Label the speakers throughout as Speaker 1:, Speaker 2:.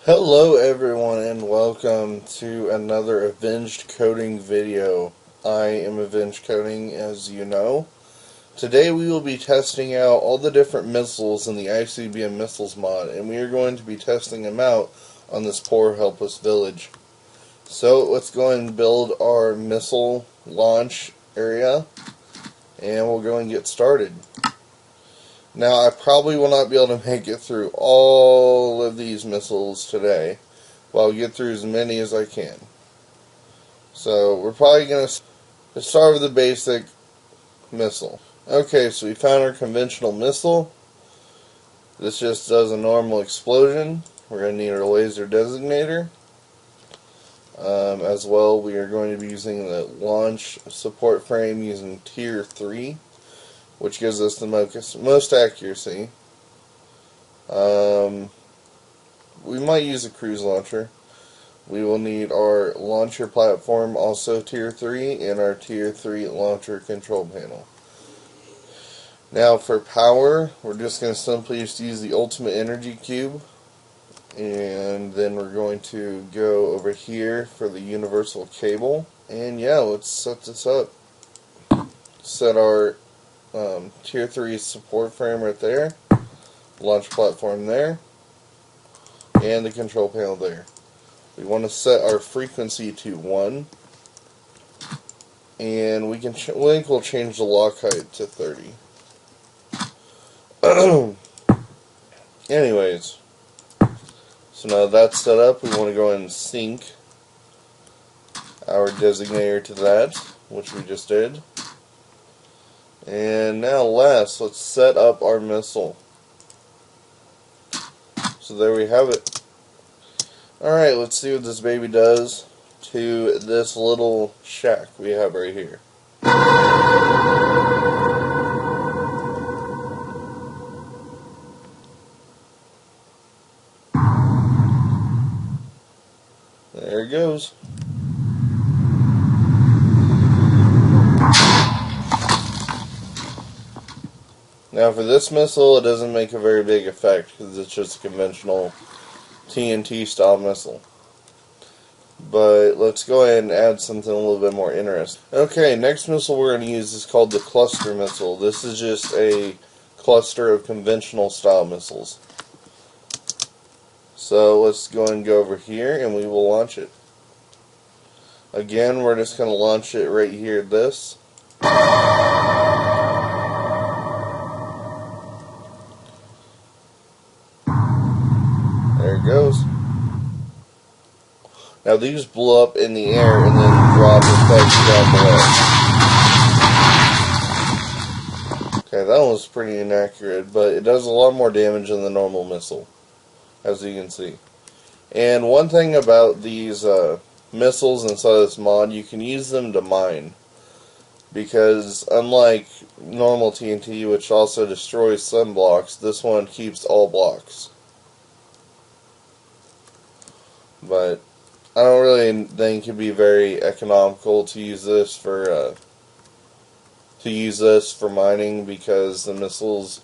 Speaker 1: Hello everyone and welcome to another AvengedCoding video. I am AvengedCoding, as you know. Today we will be testing out all the different missiles in the ICBM Missles mod, and we are going to be testing them out on this poor helpless village. So let's go and build our missile launch area, and we'll go and get started. Now, I probably will not be able to make it through all of these missiles today, but I'll get through as many as I can. So, we're probably going to start with the basic missile. Okay, so we found our conventional missile. This just does a normal explosion. We're going to need our laser designator. As well, we are going to be using the launch support frame using Tier 3. Which gives us the most accuracy. We might use a cruise launcher. We will need our launcher platform, also Tier 3, and our Tier 3 launcher control panel. Now for power, we're just going to simply use the ultimate energy cube. And then we're going to go over here for the universal cable. And yeah, let's set this up. Set our Tier 3 support frame right there, launch platform there, and the control panel there. We want to set our frequency to 1, and we can we'll change the lock height to 30. Anyways, so now that's set up, we want to go ahead and sync our designator to that, which we just did. And now let's set up our missile. So there we have it. Alright, let's see what this baby does to this little shack we have right here. There it goes. Now for this missile, it doesn't make a very big effect because it's just a conventional TNT style missile. But let's go ahead and add something a little bit more interesting. Okay, next missile we're going to use is called the cluster missile. This is just a cluster of conventional style missiles. So let's go and go over here and we will launch it. Again, we're just going to launch it right here, this. There it goes. Now these blow up in the air and then drop effects down below. Okay, that one was pretty inaccurate, but it does a lot more damage than the normal missile, as you can see. And one thing about these missiles inside of this mod, you can use them to mine. Because unlike normal TNT, which also destroys some blocks, this one keeps all blocks. But I don't really think it'd be very economical to use this for mining, because the missiles,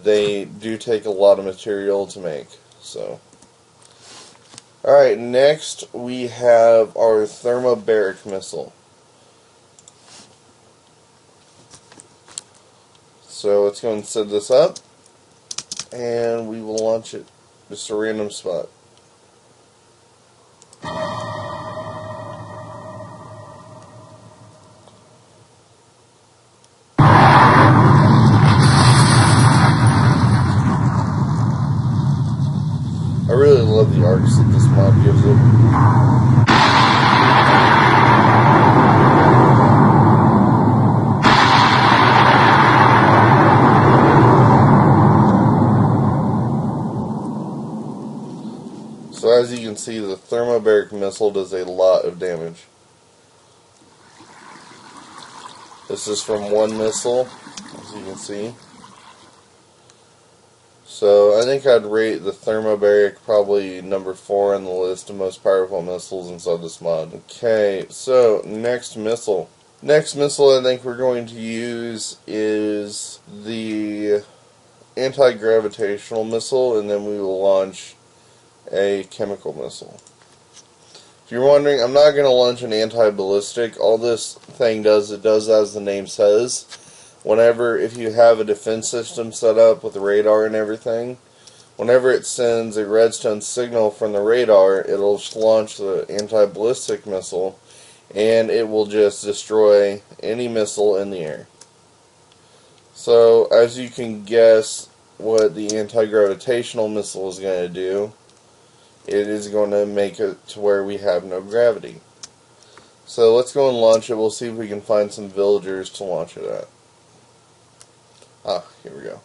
Speaker 1: they do take a lot of material to make. So, all right, next we have our thermobaric missile. So let's go and set this up, and we will launch it just a random spot. I really love the arcs that this mod gives it. So as you can see, the thermobaric missile does a lot of damage. This is from one missile, as you can see. So I think I'd rate the thermobaric probably number 4 on the list of most powerful missiles inside this mod. Okay, so next missile. Next missile I think we're going to use is the anti-gravitational missile, and then we will launch a chemical missile. If you're wondering, I'm not going to launch an anti-ballistic. All this thing does, it does as the name says. If you have a defense system set up with radar and everything, whenever it sends a redstone signal from the radar, it'll launch the anti-ballistic missile, and it will just destroy any missile in the air. So, as you can guess what the anti-gravitational missile is going to do, it is going to make it to where we have no gravity. So let's go and launch it. We'll see if we can find some villagers to launch it at. Here we go.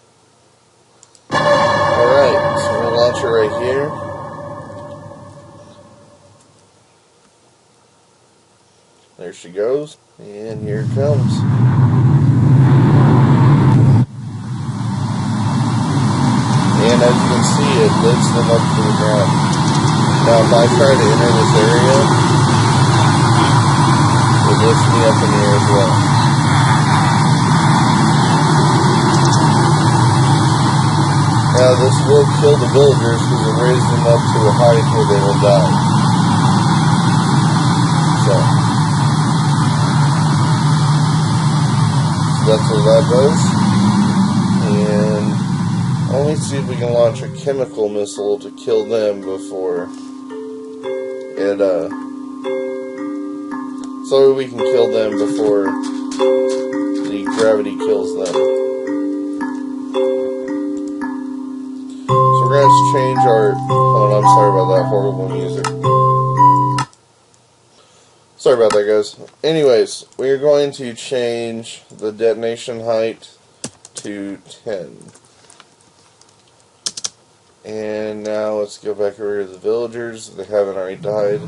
Speaker 1: Alright, so we'll launch it right here. There she goes. And here it comes. And as you can see, it lifts them up to the ground. Now if I try to enter this area, it lifts me up in the air as well. Now this will kill the villagers because it raises them up to a height where they will die. So that's what that does. And let me see if we can launch a chemical missile to kill them before it, so we can kill them before the gravity kills them. So we're going to change our, oh, I'm sorry about that horrible music. Sorry about that, guys. Anyways, we're going to change the detonation height to 10. And now let's go back over to the villagers. They haven't already died.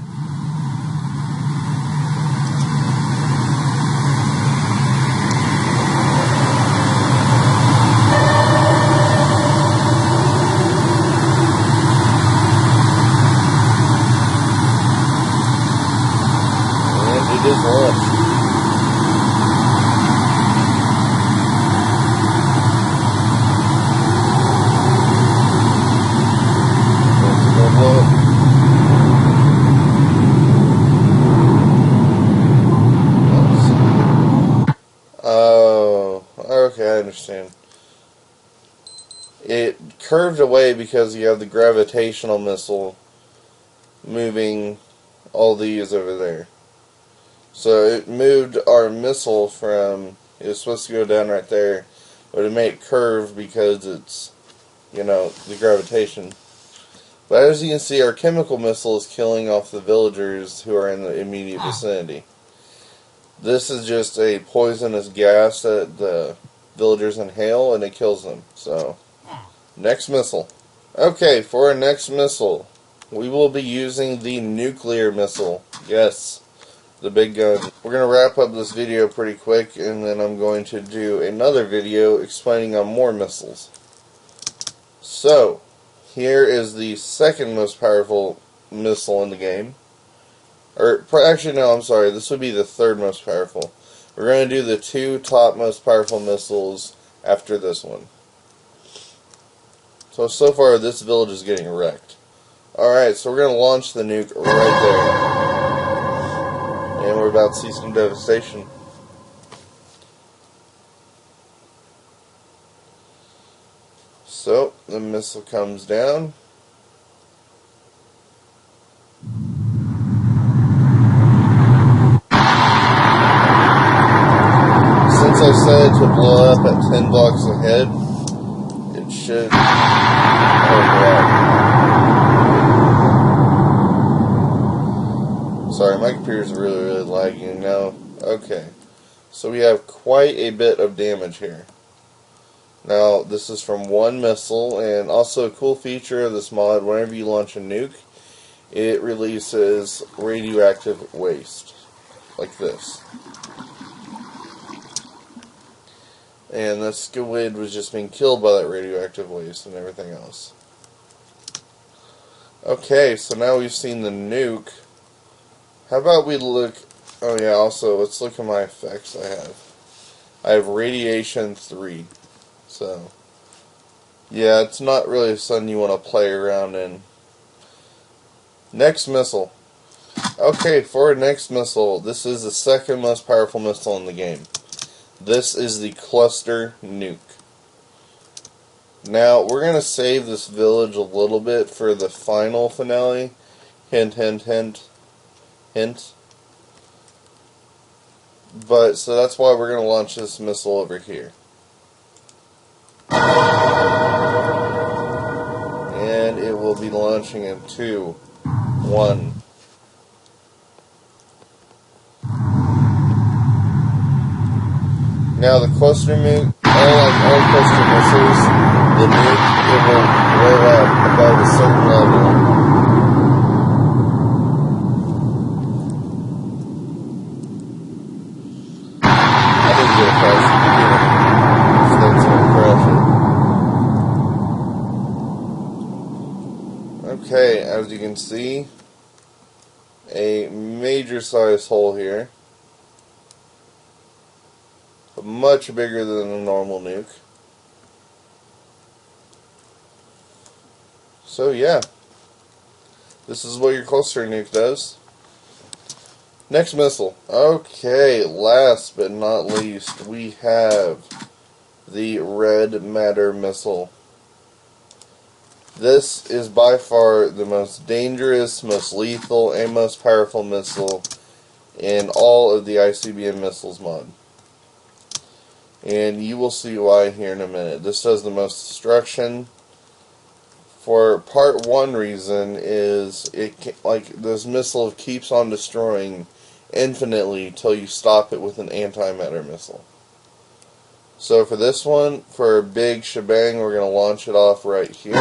Speaker 1: And it is launched. Oh, okay, I understand. It curved away because you have the gravitational missile moving all these over there. So it moved our missile from, it was supposed to go down right there, but it made it curve because it's, the gravitation. But as you can see, our chemical missile is killing off the villagers who are in the immediate vicinity. This is just a poisonous gas that the villagers inhale, and it kills them. So, next missile. Okay, for our next missile, we will be using the nuclear missile. Yes, the big gun. We're going to wrap up this video pretty quick, and then I'm going to do another video explaining on more missiles. So, here is the second most powerful missile in the game. Actually, no, I'm sorry. This would be the third most powerful. We're going to do the two top most powerful missiles after this one. So far, this village is getting wrecked. Alright, so we're going to launch the nuke right there. And we're about to see some devastation. So, the missile comes down. Since I said to blow up at 10 blocks ahead, it should... Oh, wow. Sorry, my computer's really lagging now. Okay. So we have quite a bit of damage here. Now, this is from one missile, and also a cool feature of this mod, whenever you launch a nuke, it releases radioactive waste, like this. And the squid was just being killed by that radioactive waste and everything else. Okay, so now we've seen the nuke. How about we look... Oh yeah, also, let's look at my effects I have. I have radiation 3. So, yeah, it's not really something you want to play around in. Next missile. Okay, for our next missile, this is the second most powerful missile in the game. This is the cluster nuke. Now, we're going to save this village a little bit for the final finale. Hint, hint, hint. Hint. But, so that's why we're going to launch this missile over here. And it will be launching in 2, 1. Now the cluster nuke, like all cluster missiles, the nuke, it will blow up above a certain level. I didn't get a crash at the beginning. So that's going to crash it. Okay, as you can see, a major size hole here. Much bigger than a normal nuke. So yeah, this is what your cluster nuke does. Next missile. Okay, last but not least, we have the red matter missile. This is by far the most dangerous, most lethal, and most powerful missile in all of the ICBM Missles mod. And you will see why here in a minute. This does the most destruction. For part one reason is this missile keeps on destroying infinitely till you stop it with an antimatter missile. So for this one, for a big shebang, we're going to launch it off right here.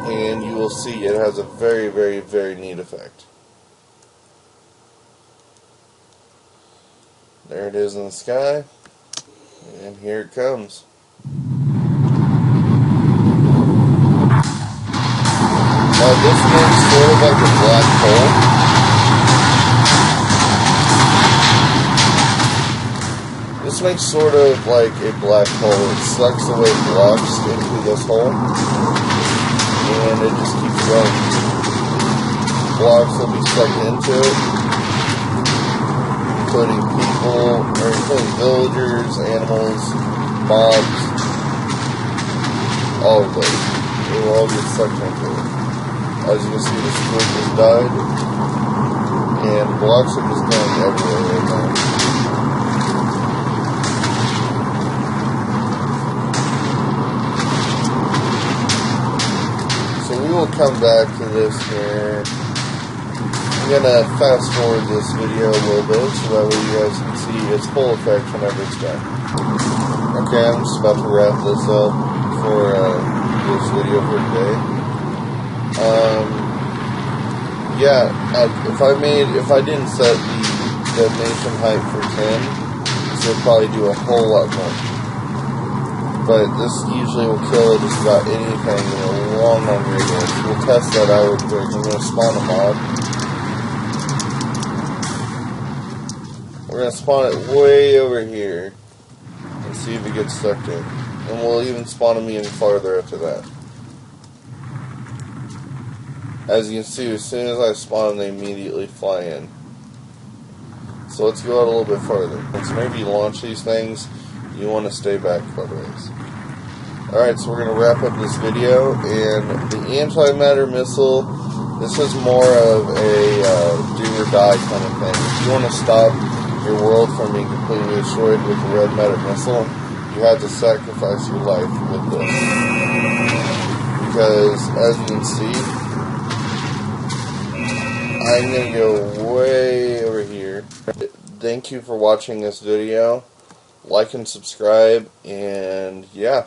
Speaker 1: And you will see it has a very, very, very neat effect. There it is in the sky, and here it comes. Now this makes sort of like a black hole. This makes sort of like a black hole. It sucks away blocks into this hole, and it just keeps going. Blocks will be sucked into it, including villagers, animals, mobs, all of those. They will all get sucked into it. As you can see, the squid just died, and blocks are just going everywhere right now. So we will come back to this here. I'm going to fast forward this video a little bit so that way you guys can see its full effect whenever it's done. Okay, I'm just about to wrap this up for this video for today. Yeah, if I didn't set the detonation height for 10, this would probably do a whole lot more. But this usually will kill just about anything in a long radius. We'll test that out real quick. I'm going to spawn a mod. We're going to spawn it way over here and see if it gets sucked in. And we'll even spawn them even farther after that. As you can see, as soon as I spawn them, they immediately fly in. So let's go out a little bit farther. So whenever you launch these things, you want to stay back quite a ways. Alright, so we're going to wrap up this video. And the antimatter missile, this is more of a do or die kind of thing. If you want to stop your world from being completely destroyed with the red matter missile, you have to sacrifice your life with this. Because, as you can see, I'm going to go way over here. Thank you for watching this video. Like and subscribe, and yeah.